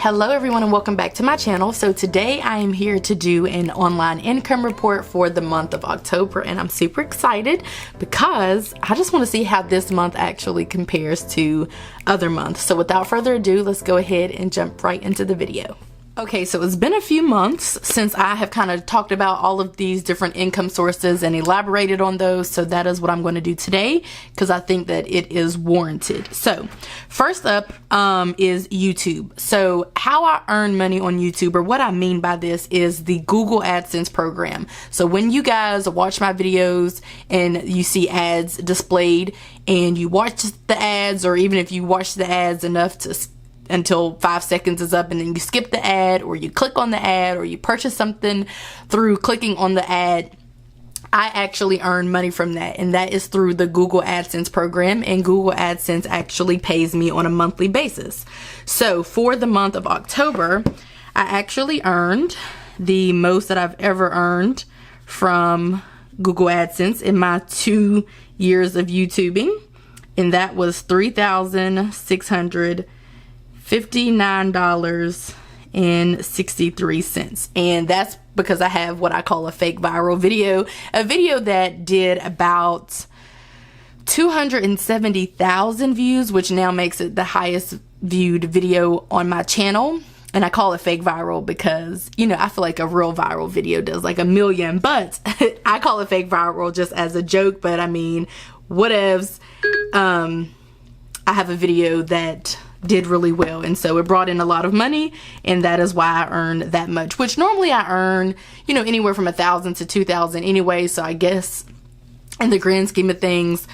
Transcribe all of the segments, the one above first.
Hello everyone and welcome back to my channel. So today I am here to do an online income report for the month of October, and I'm super excited because I just want to see how this month actually compares to other months. So without further ado, let's go ahead and jump right into the video. Okay, so it's been a few months since I have kind of talked about all of these different income sources and elaborated on those, so that is what I'm going to do today because I think that it is warranted. So first up is YouTube. So how I earn money on YouTube, or what I mean by this, is the Google AdSense program. So when you guys watch my videos and you see ads displayed and you watch the ads, or even if you watch the ads enough to until 5 seconds is up and then you skip the ad, or you click on the ad, or you purchase something through clicking on the ad, I actually earn money from that, and that is through the Google AdSense program, and Google AdSense actually pays me on a monthly basis. So for the month of October, I actually earned the most that I've ever earned from Google AdSense in my 2 years of YouTubing, and that was $3,659.63, and that's because I have what I call a fake viral video, a video that did about 270,000 views, which now makes it the highest viewed video on my channel. And I call it fake viral because, you know, I feel like a real viral video does like 1 million, but I call it fake viral just as a joke. But I mean, whatevs. I have a video that did really well, and so it brought in a lot of money, and that is why I earned that much, which normally I earn, you know, anywhere from 1,000 to 2,000 anyway. So I guess in the grand scheme of things,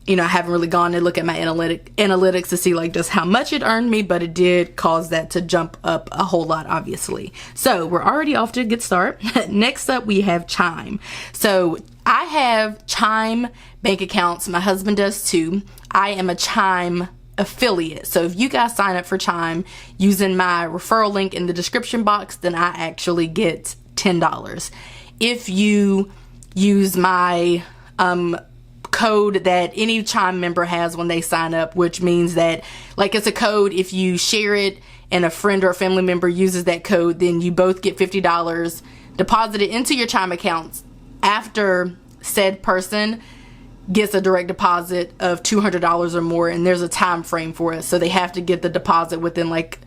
you know, I haven't really gone and look at my analytics to see like just how much it earned me, but it did cause that to jump up a whole lot, obviously. So we're already off to a good start. Next up, we have Chime. So I have Chime bank accounts. My husband does too. I am a Chime affiliate. So if you guys sign up for Chime using my referral link in the description box, then I actually get $10. If you use my code that any Chime member has when they sign up, which means that like it's a code, if you share it and a friend or a family member uses that code, then you both get $50 deposited into your Chime accounts after said person gets a direct deposit of $200 or more, and there's a time frame for it, so they have to get the deposit within like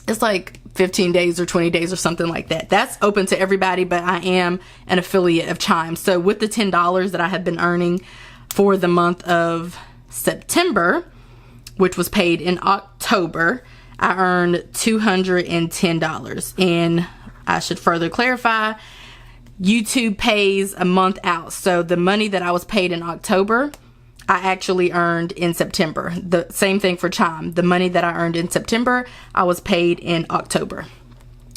it's like 15 days or 20 days or something like that. That's open to everybody, but I am an affiliate of Chime. So with the $10 that I have been earning for the month of September, which was paid in October, I earned $210. And I should further clarify, YouTube pays a month out. So the money that I was paid in October, I actually earned in September. The same thing for Chime. The money that I earned in September, I was paid in October.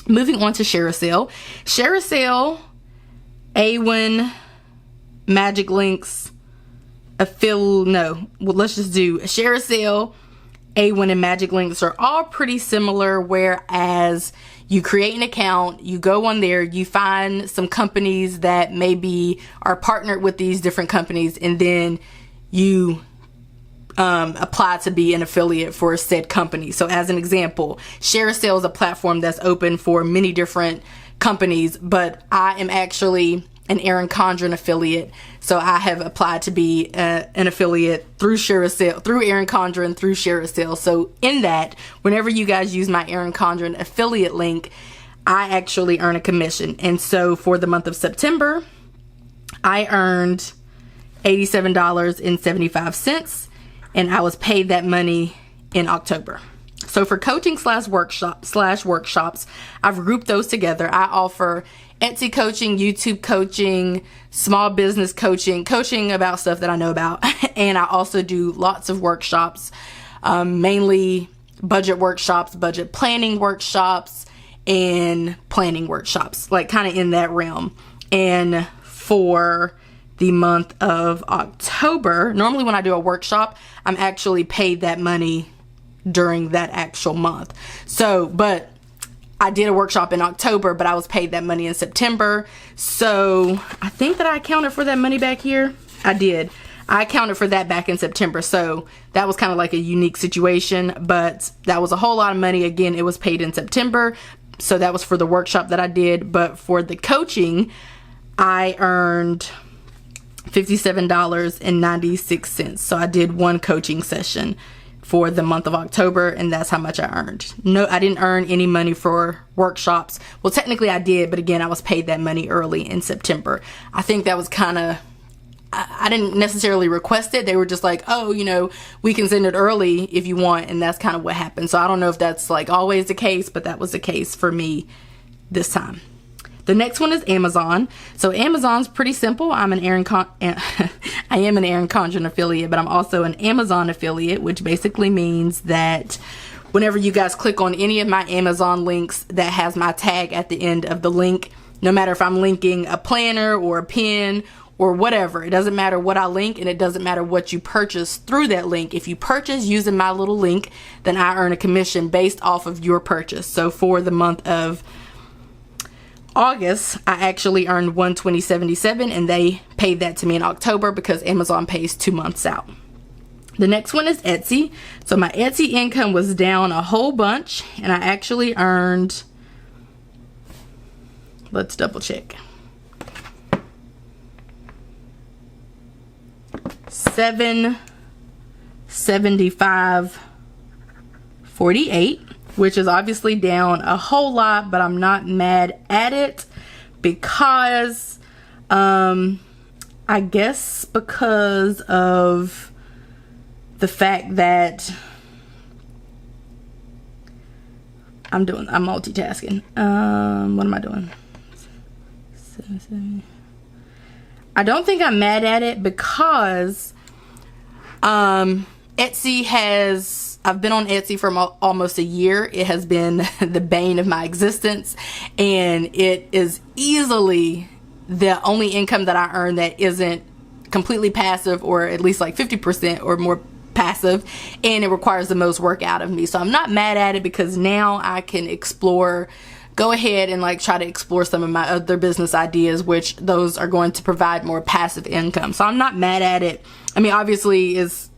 Moving on to ShareASale. ShareASale, A1, MagicLinks, let's just do ShareASale, A1, and MagicLinks are all pretty similar, whereas you create an account, you go on there, you find some companies that maybe are partnered with these different companies, and then you apply to be an affiliate for said company. So as an example, ShareASale is a platform that's open for many different companies, but I am actually an Erin Condren affiliate. So I have applied to be an affiliate through ShareASale, through Erin Condren, through ShareASale. So in that, whenever you guys use my Erin Condren affiliate link, I actually earn a commission. And so for the month of September, I earned $87.75, and I was paid that money in October. So for coaching slash workshops, I've grouped those together. I offer Etsy coaching, YouTube coaching, small business coaching, coaching about stuff that I know about. And I also do lots of workshops, mainly budget workshops, budget planning workshops, and planning workshops, like kind of in that realm. And for the month of October, normally when I do a workshop, I'm actually paid that money during that actual month. So, but I did a workshop in October, but I was paid that money in September. So I think that I accounted for that money back here. I did. I accounted for that back in September, so that was kind of like a unique situation, but that was a whole lot of money. Again, it was paid in September, so that was for the workshop that I did. But for the coaching, I earned $57.96. So I did one coaching session for the month of October, and that's how much I earned. No, I didn't earn any money for workshops. Well, technically I did, but again, I was paid that money early in September. I think that was kind of, I didn't necessarily request it. They were just like, oh, you know, we can send it early if you want, and that's kind of what happened. So I don't know if that's like always the case, but that was the case for me this time. The next one is Amazon. So Amazon's pretty simple. I am an Erin Condren affiliate, but I'm also an Amazon affiliate, which basically means that whenever you guys click on any of my Amazon links that has my tag at the end of the link, no matter if I'm linking a planner or a pen or whatever, it doesn't matter what I link, and it doesn't matter what you purchase through that link. If you purchase using my little link, then I earn a commission based off of your purchase. So for the month of August, I actually earned $120.77, and they paid that to me in October because Amazon pays 2 months out. The next one is Etsy. So my Etsy income was down a whole bunch, and I actually earned, let's double check, $775.48, which is obviously down a whole lot, but I'm not mad at it because I guess because of the fact that I'm multitasking. What am I doing? I don't think I'm mad at it because Etsy has, I've been on Etsy for almost a year. It has been the bane of my existence, and it is easily the only income that I earn that isn't completely passive, or at least like 50% or more passive, and it requires the most work out of me. So I'm not mad at it because now I can go ahead and like try to explore some of my other business ideas, which those are going to provide more passive income. So I'm not mad at it. I mean, obviously it's,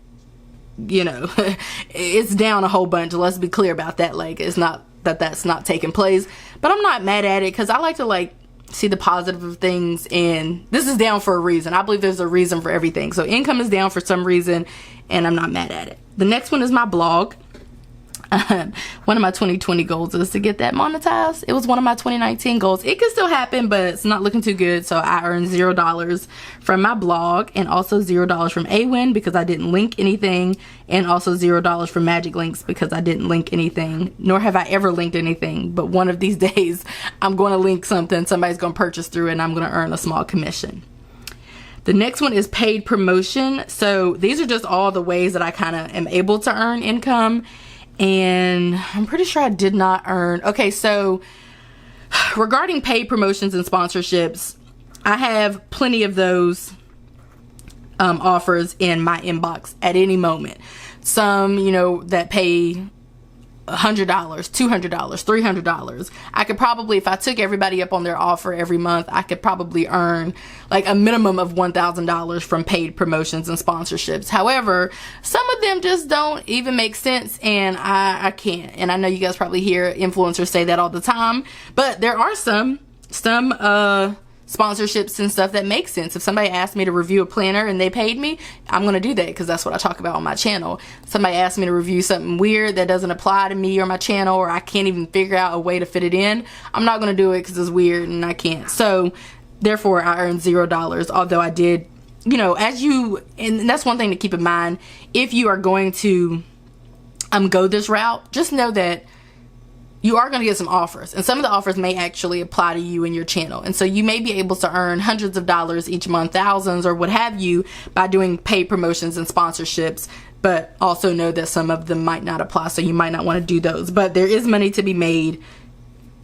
you know, it's down a whole bunch. Let's be clear about that. Like, it's not that that's not taking place, but I'm not mad at it because I like to like see the positive of things, and this is down for a reason. I believe there's a reason for everything. So income is down for some reason, and I'm not mad at it. The next one is my blog. One of my 2020 goals is to get that monetized. It was one of my 2019 goals. It could still happen, but it's not looking too good. So I earned $0 from my blog, and also $0 from Awin because I didn't link anything, and also $0 from MagicLinks because I didn't link anything, nor have I ever linked anything. But one of these days I'm going to link something, somebody's going to purchase through it, and I'm going to earn a small commission. The next one is paid promotion. So these are just all the ways that I kind of am able to earn income. And I'm pretty sure I did not earn. Okay, so regarding paid promotions and sponsorships, I have plenty of those offers in my inbox at any moment. Some, you know, that pay $100, $200, $300. I could probably, if I took everybody up on their offer every month, I could probably earn like a minimum of $1,000 from paid promotions and sponsorships. However, some of them just don't even make sense, and I can't. And I know you guys probably hear influencers say that all the time, but there are some sponsorships and stuff that make sense. If somebody asked me to review a planner and they paid me, I'm going to do that because that's what I talk about on my channel. Somebody asked me to review something weird that doesn't apply to me or my channel, or I can't even figure out a way to fit it in, I'm not going to do it because it's weird and I can't. So therefore I earned $0, although I did, you know, and that's one thing to keep in mind. If you are going to go this route, just know that you are going to get some offers, and some of the offers may actually apply to you and your channel. And so you may be able to earn hundreds of dollars each month, thousands or what have you, by doing paid promotions and sponsorships, but also know that some of them might not apply, so you might not want to do those. But there is money to be made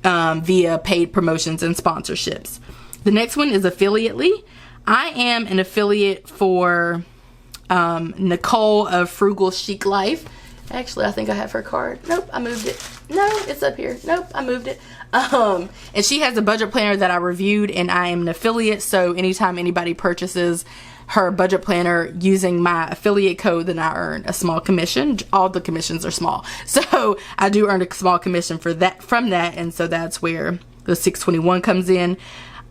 via paid promotions and sponsorships. The next one is Affiliately. I am an affiliate for Nicole of Frugal Chic Life. Actually, I think I have her card. Nope, I moved it. No, it's up here. Nope, I moved it. And she has a budget planner that I reviewed, and I am an affiliate. So anytime anybody purchases her budget planner using my affiliate code, then I earn a small commission. All the commissions are small, so I do earn a small commission for that from that, and so that's where the $6.21 comes in.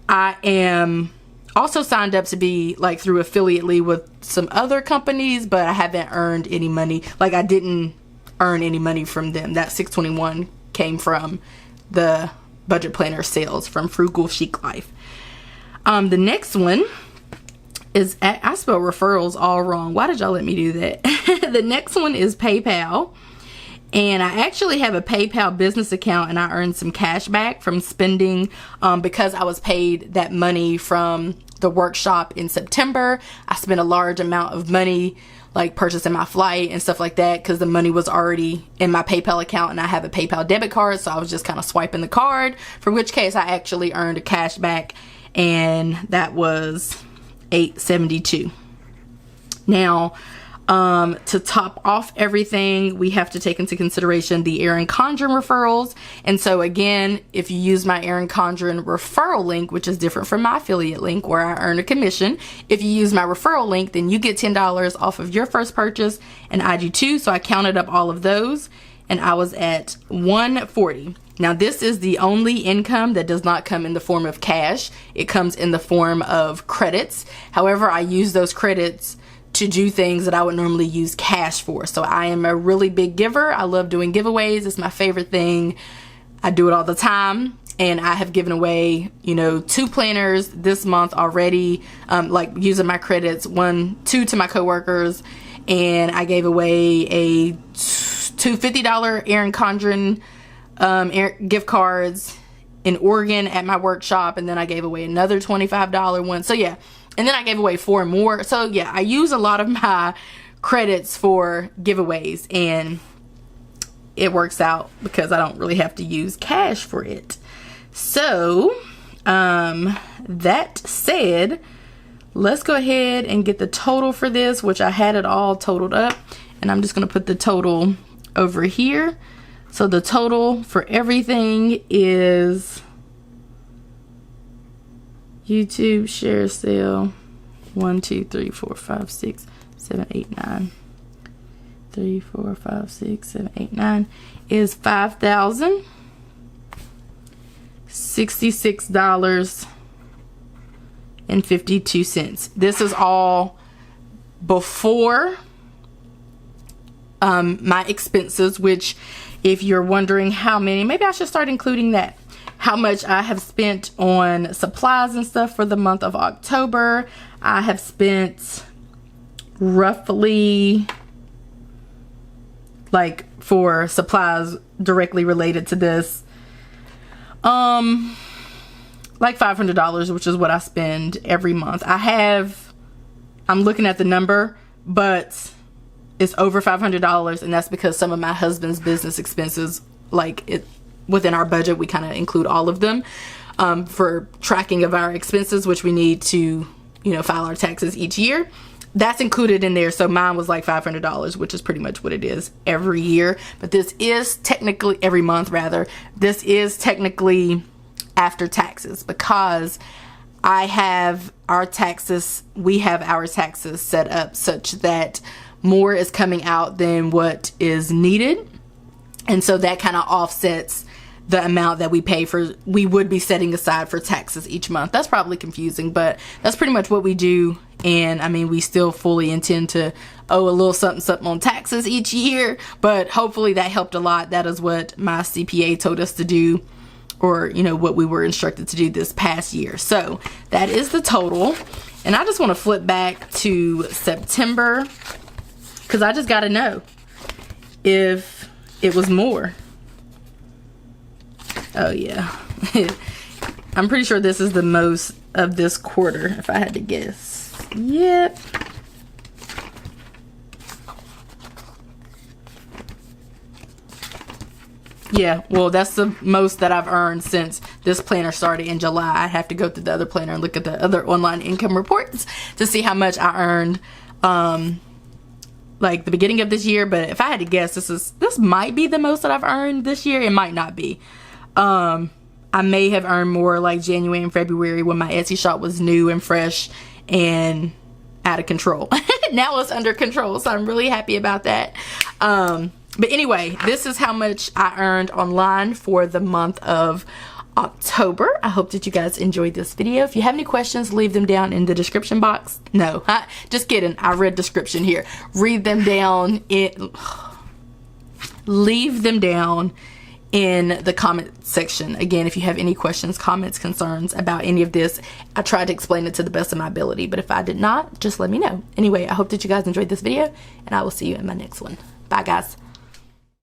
I am also signed up to be like through Affiliately with some other companies, but I haven't earned any money. Like, I didn't earn any money from them. That $6.21 came from the budget planner sales from Frugal Chic Life. The next one is I spelled referrals all wrong. Why did y'all let me do that? The next one is PayPal. And I actually have a PayPal business account, and I earned some cash back from spending because I was paid that money from the workshop in September. I spent a large amount of money like purchasing my flight and stuff like that because the money was already in my PayPal account, and I have a PayPal debit card, so I was just kind of swiping the card, for which case I actually earned a cash back, and that was $8.72. Now, to top off everything, we have to take into consideration the Erin Condren referrals. And so again, if you use my Erin Condren referral link, which is different from my affiliate link where I earn a commission, if you use my referral link, then you get $10 off of your first purchase, and I do too. So I counted up all of those, and I was at $140. Now, this is the only income that does not come in the form of cash. It comes in the form of credits. However, I use those credits to do things that I would normally use cash for. So I am a really big giver. I love doing giveaways. It's my favorite thing. I do it all the time. And I have given away, 2 planners this month already, like using my credits, 2 to my coworkers. And I gave away two $50 Erin Condren gift cards in Oregon at my workshop. And then I gave away another $25 one. So yeah. And then I gave away 4 more. So yeah, I use a lot of my credits for giveaways, and it works out because I don't really have to use cash for it. So that said, let's go ahead and get the total for this, which I had it all totaled up, and I'm just going to put the total over here. So the total for everything is YouTube share sale 1 2 3 4 5 6 7 8 9 3 4 5 6 7 8 9 is $5,066.52. This is all before my expenses, which, if you're wondering how many, maybe I should start including that. How much I have spent on supplies and stuff for the month of October. I have spent roughly, like, for supplies directly related to this, like $500, which is what I spend every month. I'm looking at the number, but it's over $500, and that's because some of my husband's business expenses, within our budget, we kind of include all of them for tracking of our expenses, which we need to, file our taxes each year. That's included in there. So mine was like $500, which is pretty much what it is every year. But this is technically every month, rather. This is technically after taxes, because we have our taxes set up such that more is coming out than what is needed. And so that kind of offsets the amount that we would be setting aside for taxes each month. That's probably confusing, but that's pretty much what we do. And I mean, we still fully intend to owe a little something on taxes each year, but hopefully that helped a lot. That is what my CPA told us to do, or what we were instructed to do this past year. So that is the total. And I just want to flip back to September, because I just got to know if it was more. Oh yeah. I'm pretty sure this is the most of this quarter, if I had to guess. Yep. Yeah, well, that's the most that I've earned since this planner started in July. I have to go through the other planner and look at the other online income reports to see how much I earned like the beginning of this year. But if I had to guess, this might be the most that I've earned this year. It might not be. I may have earned more like January and February when my Etsy shop was new and fresh, and out of control. Now it's under control, so I'm really happy about that. But anyway, this is how much I earned online for the month of October. I hope that you guys enjoyed this video. If you have any questions, leave them down in the description box. No, just kidding. I read description here. Read them down. Leave them down in the comment section. Again, if you have any questions, comments, concerns about any of this, I tried to explain it to the best of my ability, but if I did not, just let me know. Anyway, I hope that you guys enjoyed this video, and I will see you in my next one. Bye, guys.